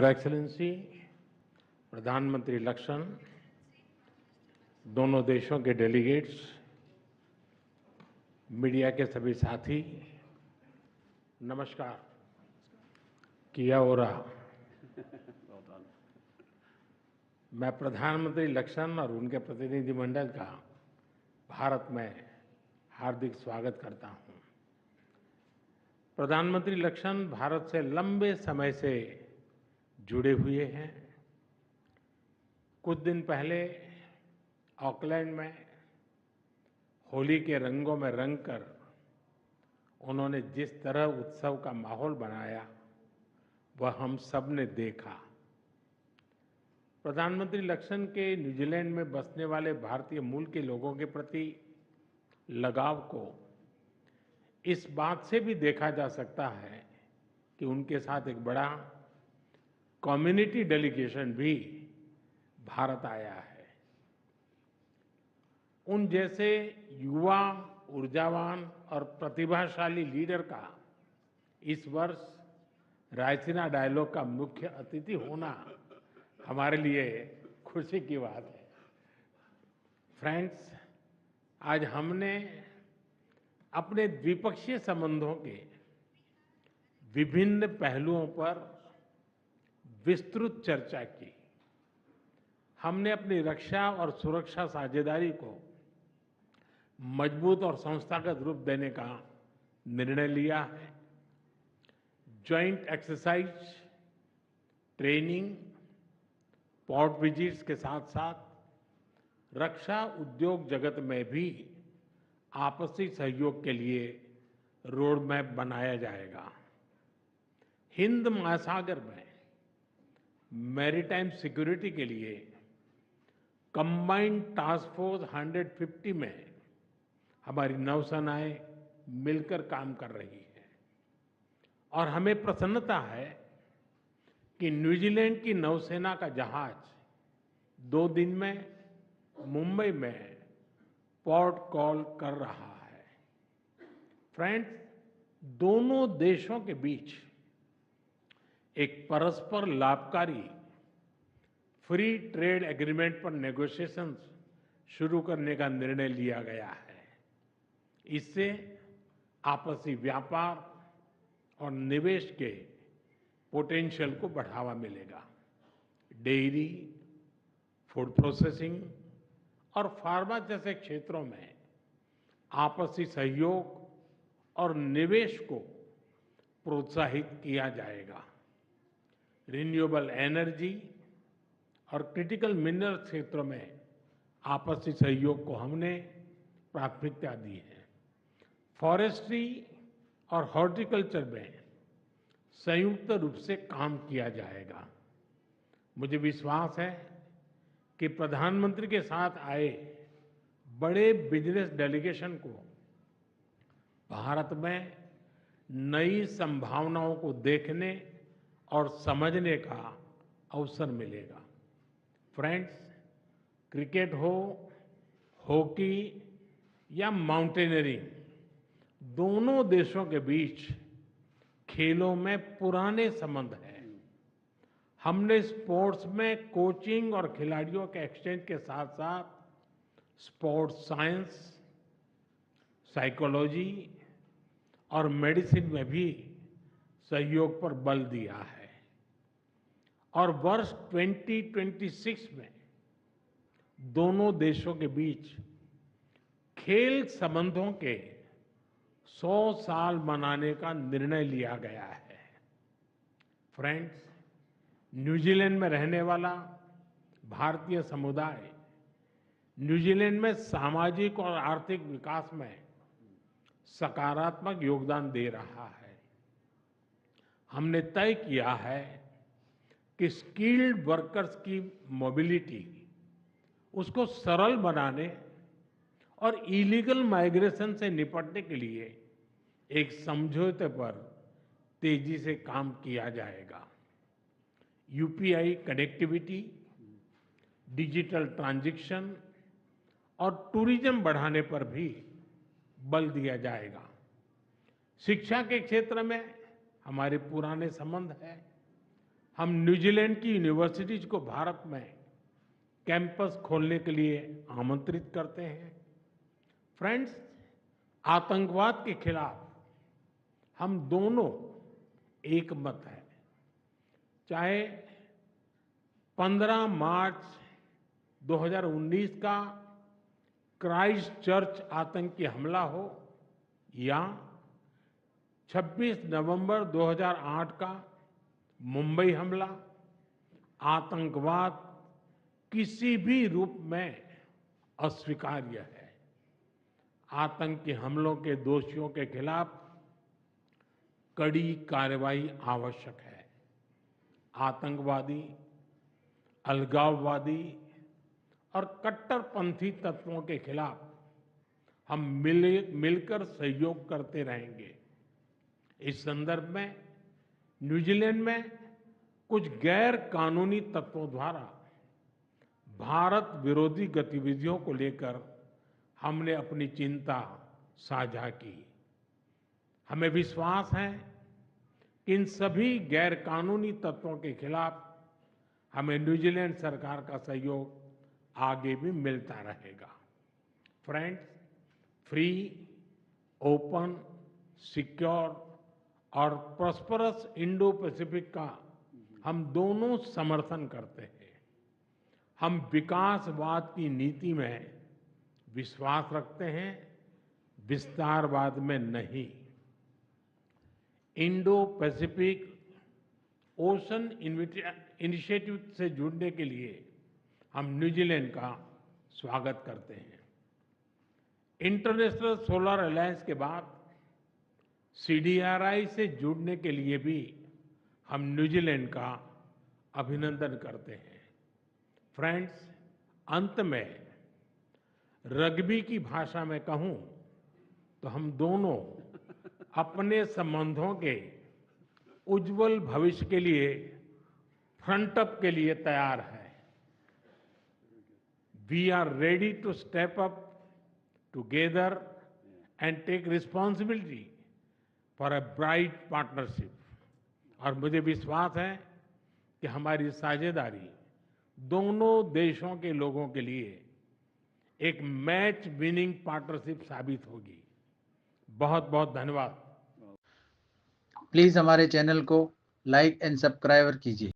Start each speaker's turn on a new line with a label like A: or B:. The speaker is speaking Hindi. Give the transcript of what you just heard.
A: योर एक्सेलेंसी, प्रधानमंत्री लक्षण, दोनों देशों के डेलीगेट्स, मीडिया के सभी साथी, नमस्कार। किया हो रहा। मैं प्रधानमंत्री लक्षण और उनके प्रतिनिधिमंडल का भारत में हार्दिक स्वागत करता हूं। प्रधानमंत्री लक्षण भारत से लंबे समय से जुड़े हुए हैं। कुछ दिन पहले ऑकलैंड में होली के रंगों में रंगकर उन्होंने जिस तरह उत्सव का माहौल बनाया वह हम सब ने देखा। प्रधानमंत्री लक्षण के न्यूजीलैंड में बसने वाले भारतीय मूल के लोगों के प्रति लगाव को इस बात से भी देखा जा सकता है कि उनके साथ एक बड़ा कम्युनिटी डेलीगेशन भी भारत आया है। उन जैसे युवा, ऊर्जावान और प्रतिभाशाली लीडर का इस वर्ष रायसीना डायलॉग का मुख्य अतिथि होना हमारे लिए खुशी की बात है। फ्रेंड्स, आज हमने अपने द्विपक्षीय संबंधों के विभिन्न पहलुओं पर विस्तृत चर्चा की। हमने अपनी रक्षा और सुरक्षा साझेदारी को मजबूत और संस्थागत रूप देने का निर्णय लिया है। Joint exercise, training, port visits के साथ साथ रक्षा उद्योग जगत में भी आपसी सहयोग के लिए रोड मैप बनाया जाएगा। हिंद महासागर में मैरीटाइम सिक्योरिटी के लिए कंबाइंड टास्क फोर्स 150 में हमारी नौसेनाएं मिलकर काम कर रही है और हमें प्रसन्नता है कि न्यूजीलैंड की नौसेना का जहाज 2 दिन में मुंबई में पोर्ट कॉल कर रहा है। फ्रेंड्स, दोनों देशों के बीच एक परस्पर लाभकारी फ्री ट्रेड एग्रीमेंट पर नेगोशिएशंस शुरू करने का निर्णय लिया गया है। इससे आपसी व्यापार और निवेश के पोटेंशियल को बढ़ावा मिलेगा। डेयरी, फूड प्रोसेसिंग और फार्मा जैसे क्षेत्रों में आपसी सहयोग और निवेश को प्रोत्साहित किया जाएगा। रिन्यूएबल एनर्जी और क्रिटिकल मिनरल क्षेत्रों में आपसी सहयोग को हमने प्राथमिकता दी है। फॉरेस्ट्री और हॉर्टिकल्चर में संयुक्त रूप से काम किया जाएगा। मुझे विश्वास है कि प्रधानमंत्री के साथ आए बड़े बिजनेस डेलीगेशन को भारत में नई संभावनाओं को देखने और समझने का अवसर मिलेगा। फ्रेंड्स, क्रिकेट हो, हॉकी या माउंटेनियरिंग, दोनों देशों के बीच खेलों में पुराने संबंध हैं। हमने स्पोर्ट्स में कोचिंग और खिलाड़ियों के एक्सचेंज के साथ साथ स्पोर्ट्स साइंस, साइकोलॉजी और मेडिसिन में भी सहयोग पर बल दिया है। और वर्ष 2026 में दोनों देशों के बीच खेल संबंधों के 100 साल मनाने का निर्णय लिया गया है। फ्रेंड्स, न्यूजीलैंड में रहने वाला भारतीय समुदाय न्यूजीलैंड में सामाजिक और आर्थिक विकास में सकारात्मक योगदान दे रहा है। हमने तय किया है कि स्किल्ड वर्कर्स की मोबिलिटी उसको सरल बनाने और इलीगल माइग्रेशन से निपटने के लिए एक समझौते पर तेजी से काम किया जाएगा। यूपीआई कनेक्टिविटी, डिजिटल ट्रांजैक्शन और टूरिज्म बढ़ाने पर भी बल दिया जाएगा। शिक्षा के क्षेत्र में हमारे पुराने संबंध हैं। हम न्यूजीलैंड की यूनिवर्सिटीज को भारत में कैंपस खोलने के लिए आमंत्रित करते हैं। फ्रेंड्स, आतंकवाद के खिलाफ हम दोनों एक मत हैं। चाहे 15 मार्च 2019 का क्राइस्ट चर्च आतंकी हमला हो या 26 नवंबर 2008 का मुंबई हमला, आतंकवाद किसी भी रूप में अस्वीकार्य है। आतंकी हमलों के दोषियों के खिलाफ कड़ी कार्रवाई आवश्यक है। आतंकवादी, अलगाववादी और कट्टरपंथी तत्वों के खिलाफ हम मिलकर सहयोग करते रहेंगे। इस संदर्भ में न्यूजीलैंड में कुछ गैर कानूनी तत्वों द्वारा भारत विरोधी गतिविधियों को लेकर हमने अपनी चिंता साझा की। हमें विश्वास है कि इन सभी गैर कानूनी तत्वों के खिलाफ हमें न्यूजीलैंड सरकार का सहयोग आगे भी मिलता रहेगा। फ्रेंड्स, फ्री, ओपन, सिक्योर और प्रॉस्परस इंडो पैसिफिक का हम दोनों समर्थन करते हैं। हम विकासवाद की नीति में विश्वास रखते हैं, विस्तारवाद में नहीं। इंडो पैसिफिक ओशन इनिशिएटिव से जुड़ने के लिए हम न्यूजीलैंड का स्वागत करते हैं। इंटरनेशनल सोलर अलायंस के बाद CDRI से जुड़ने के लिए भी हम न्यूजीलैंड का अभिनंदन करते हैं। फ्रेंड्स, अंत में रग्बी की भाषा में कहूं तो हम दोनों अपने संबंधों के उज्जवल भविष्य के लिए फ्रंट अप के लिए तैयार हैं। We are ready to step up together and take responsibility for a bright partnership. और मुझे विश्वास है कि हमारी साझेदारी दोनों देशों के लोगों के लिए एक मैच विनिंग पार्टनरशिप साबित होगी। बहुत बहुत धन्यवाद।
B: प्लीज हमारे चैनल को लाइक एंड सब्सक्राइब कीजिए।